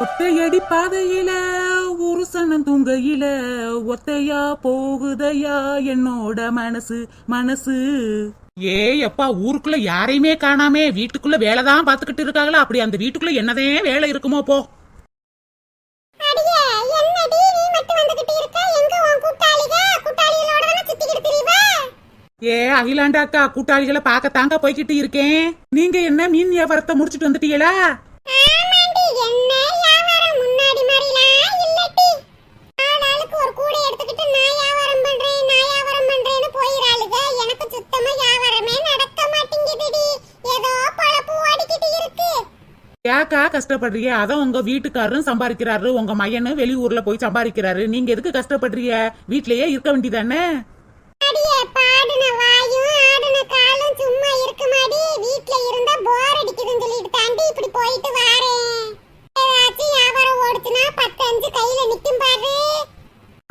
ஒத்தையடி பாதையில ஒரு சனம் துங்கையில ஒத்தையா போகுதையா என்னோட மனசு மனசு. அப்பா ஊருக்குள்ள யாரையுமே காணாமே, வீட்டுக்குள்ள வேலைதான் பாத்துக்கிட்டு இருக்காங்களா? அப்படி அந்த வீட்டுக்குள்ள என்னதே வேலை இருக்குமோ போ. அகிலாண்டா அக்கா, கூட்டாளிகளை பாக்கத்தாங்க போய்கிட்டு இருக்கேன். நீங்க என்ன மீன் வியாபாரத்தை முடிச்சிட்டு வந்துட்டீங்களா? ஏக்கா கஷ்டப்படுறீங்க? அதான் உங்க வீட்டுக்காரரும் சம்பாதிக்கிறாரு, உங்க மையனு வெளியூர்ல போய் சம்பாதிக்கிறாரு. நீங்க எதுக்கு கஷ்டப்படுறீங்க? வீட்லயே இருக்க வேண்டியதானே?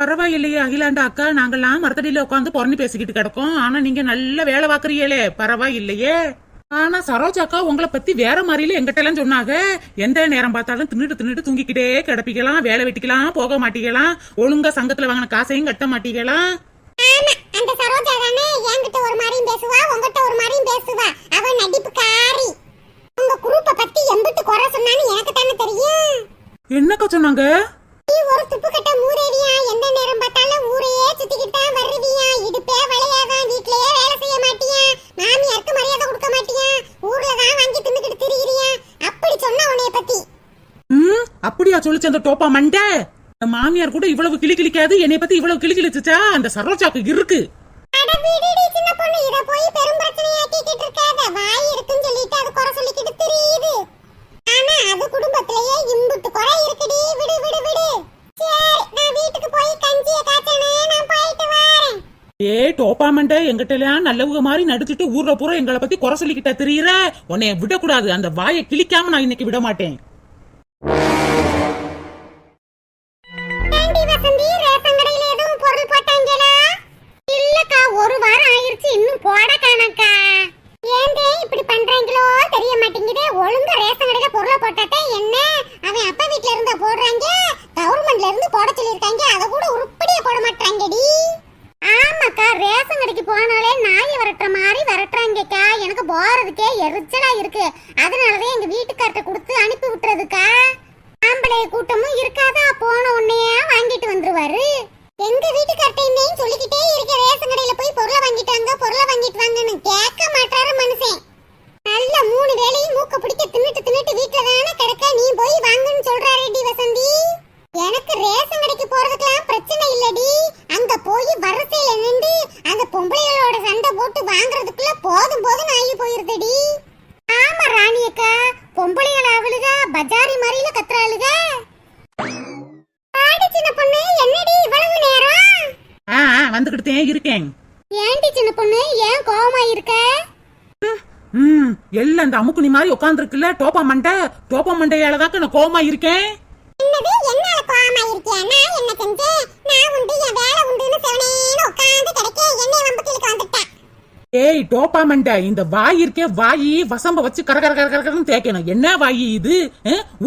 பரவாயில்லையே அகிலாண்டா அக்கா, நாங்கெல்லாம் மரத்தடியில உட்காந்து புறணி பேசிக்கிட்டு கிடக்கோம். ஆனா நீங்க நல்ல வேலை பாக்குறீங்களே, பரவாயில்லையே. ஆனா சரோஜாக்கா உங்களை பத்தி வேற மாதிரில எங்கிட்ட எல்லாம் சொன்னாங்க. எந்த நேரம் பார்த்தாலும் தின்னுட்டு தூங்கிக்கிட்டே கிடப்பிக்கலாம், வேலை வெட்டிக்கலாம் போக மாட்டீங்களாம், ஒழுங்கா சங்கத்துல வாங்கின காசையும் கட்ட மாட்டீங்களாம். அந்த சரோஜா தானே என்கிட்ட ஒரு மாதிரியும் பேசுவா, உங்ககிட்ட ஒரு மாதிரியும் பேசுவா. அவ நடிப்புக்காரி. உங்க குரூப்பை பத்தி எம்பிட்டு குறை சொன்னான்னு எனக்கு தானே தெரியும். என்னக்கா சொன்னாங்க? நீ ஒரு துப்பு கட்ட மூரேவியா, எந்த நேரம் பார்த்தாலும் ஊரையே சுத்திக்கிட்டு தான் வருவியா, இடுப்பே வளையாதான், வீட்லயே வேலை செய்ய மாட்டியா, மாமியாருக்கு மரியாதை கொடுக்க மாட்டியா, ஊர்ல தான் வாங்கி தின்னுக்கிட்டு திரிகிறியா, அப்படி சொன்னா உன்னைய பத்தி. அப்படியா சொல்லிச்சு அந்த டோப்பா மண்டை? மாமியார் கூட இவ்வளவு கிளி கிளிக்காது, என்னை பத்தி இவ்வளவு கிளி கிளிச்சுச்சா? அந்த சரோஜாக்கு இருக்கு. அட வீடிடி சின்ன பொண்ணு, இத போய் பெரும் பிரச்சனையாக்கிட்டு இருக்காத. வாய் இருக்குன்னு சொல்லிட்டு அது குறை சொல்லிக்கிட்டு திரியுது. ஆனா அது குடும்பத்திலேயே இம்புட்டு குறை இருக்குடி. விடு விடு விடு. சரி, நான் வீட்டுக்கு போய் கஞ்சிய காய்ச்சனே, நான் போயிட்டு வரேன். டோப்பா மண்டை, எங்கிட்ட எல்லாம் நல்லவங்க மாதிரி நடிச்சுட்டு ஊர்ல பூரா எங்களை பத்தி குறை சொல்லிக்கிட்ட திரியுற. உன்னைய விடக்கூடாது. அந்த வாயை கிளிக்காம நான் இன்னைக்கு விட மாட்டேன். ஒரு வாரம் ஆயிருச்சு, இன்னும் போட காணக்கா. ஏண்டே இப்படி பண்றீங்களோ தெரிய மாட்டேங்குதே. ஒழுங்கா ரேஷன் கடையில பொருளை போட்டாட்டே என்ன? அவன் அப்பா வீட்ல இருந்தா போடுறாங்க, கவர்மெண்ட்ல இருந்து போட சொல்லிருக்காங்க, அத கூட உருப்படியா போட மாட்டாங்கடி. ஆமாக்கா, ரேஷன் கடைக்கு போனாலே நாயை விரட்டுற மாதிரி விரட்டுறாங்கக்கா. எனக்கு போறதுக்கே எரிச்சலா இருக்கு. அதனாலதான் எங்க வீட்டுக்கார்ட்ட கொடுத்து அனுப்பி விட்டுறதுக்கா. ஆம்பளை கூட்டமும் இருக்காதா, போன உடனே வாங்கிட்டு வந்துருவாரு. எங்க வீட்டுக்கார்ட்டையுமே சொல்லிக்கிட்டே இருக்க, ரேஷன் கடையில போய் பொருளை வாங்கிட்டாங்க, பொருளை வாங்கிட்டு வாங்கன்னு. கேட்க மாட்டாரு மனுஷன். நல்ல 3 வேளையும் மூக்க பிடிக்க தின்னுட்டு வீட்டுல தானே கிடக்க, நீ போய் வாங்குன்னு சொல்றாரு டி வசந்தி. எனக்கு ரேஷன் கடைக்கு போறதுக்கெல்லாம் பிரச்சனை இல்லடி. அங்க போய் வரிசையில நின்று அந்த பொம்பளைகளோட சண்டை போட்டு வாங்குறதுக்குள்ள போதும் ஆகி போயிருதுடி. ஆமா ராணியக்கா, பொம்பளைகள் அவளுக பஜாரி மாதிரில கத்துறாளுக. சின்ன பொண்ணு, என்னடி இவ்வளவு நேரம்? வந்துகிட்டே இருக்கேன். ஏன்டி சின்ன பொண்ணு, ஏன் கோவமா இருக்க? எல்லாம் இந்த அமுக்குனி மாதிரி உட்கார்ந்து இருக்குல்ல டோப்பா மண்டை. டோப்பா மண்டையாலதான் நான் கோவமா இருக்கேன். என்னது, என்னால கோவமா இருக்கியா? நான் என்ன செஞ்சேன்? நான் உண்டு என் வேலை உண்டுன்னு செவனேன்னு உட்கார்ந்து கிடக்கே, என்னை வம்புக்கு வந்துட்டேன். டோப்பா மண்டை, இந்த வாய் இருக்கே, வாயி வசம்ப வச்சு கர கர கர கரன்னு தேய்க்கணும். என்ன வாயி இது?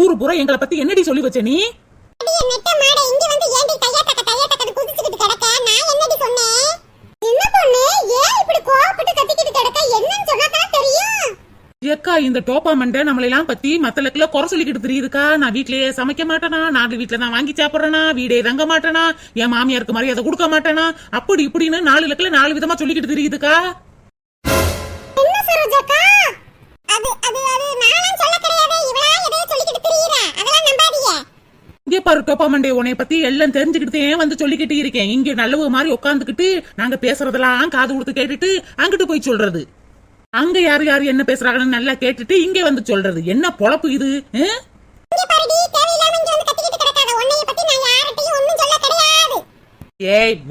ஊரு பூரா எங்களை பத்தி என்னடி சொல்லி வச்ச நீ? ஏக்கா, இந்த டோப்பா மண்டை நம்மளெல்லாம் பத்தி மத்தளக்குல குறை சொல்லிக்கிட்டு தெரியுதுக்கா. நான் வீட்லயே சமைக்க மாட்டேனா, நான் வீட்டுல தான் வாங்கி சாப்பிடறேனா, வீடே தங்க மாட்டேனா, என் மாமியாருக்கு மரியாதை கொடுக்க மாட்டேனா, அப்படி இப்படின்னு 4 லக்கில 4 விதமா சொல்லிக்கிட்டு தெரியுதுக்கா. இங்கே பாரு டோப்பா மண்டை, உன்னை பத்தி எல்லாம் தெரிஞ்சுக்கிட்டே வந்து சொல்லிக்கிட்டு இருக்கேன். இங்க நல்லவ மாதிரி உட்காந்துக்கிட்டு நாங்க பேசுறதெல்லாம் காது கொடுத்து கேட்டுட்டு அங்கிட்டு போய் சொல்றது. அங்க யாரு யாரு என்ன பேசுறாங்கன்னு நல்லா கேட்டுட்டு இங்க வந்து சொல்றது. என்ன பொழப்பு இது?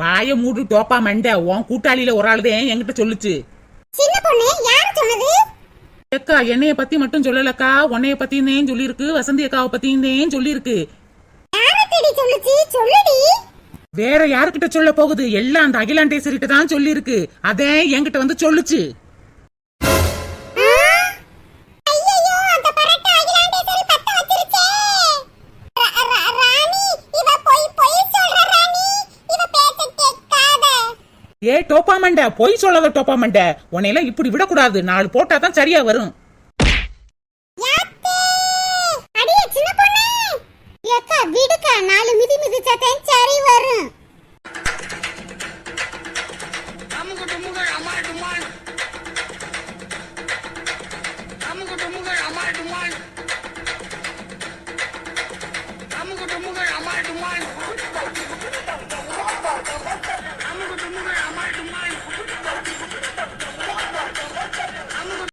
வாய மூடு டோப்பா மண்டை, உன் கூட்டாளியில ஒரு ஆளுதான் என்கிட்ட சொல்லுச்சு. அக்கா, என்னைய பத்தி மட்டும் சொல்லலக்கா, உன்னைய பத்தியும் சொல்லிருக்கு, வசந்தி அக்காவை பத்தியும் சொல்லிருக்கு. வேற யாருக்கிட்ட சொல்ல போகுது? எல்லாம் அந்த அகிலாண்டேஸ்வரிட்ட தான் சொல்லிருக்கு. அதே என்கிட்ட வந்து சொல்லுச்சு. ஏ டோப்பா மண்டை, பொய் சொல்லாத டோப்பா மண்டை. உன்னையெல்லாம் இப்படி விடக்கூடாது. 4 போட்டாதான் சரியா வரும். அடியே சின்ன பொண்ணு, ஏக்கா விடுக்கா, 4 மிதி மிதிச்சாதான் சரி வரும்.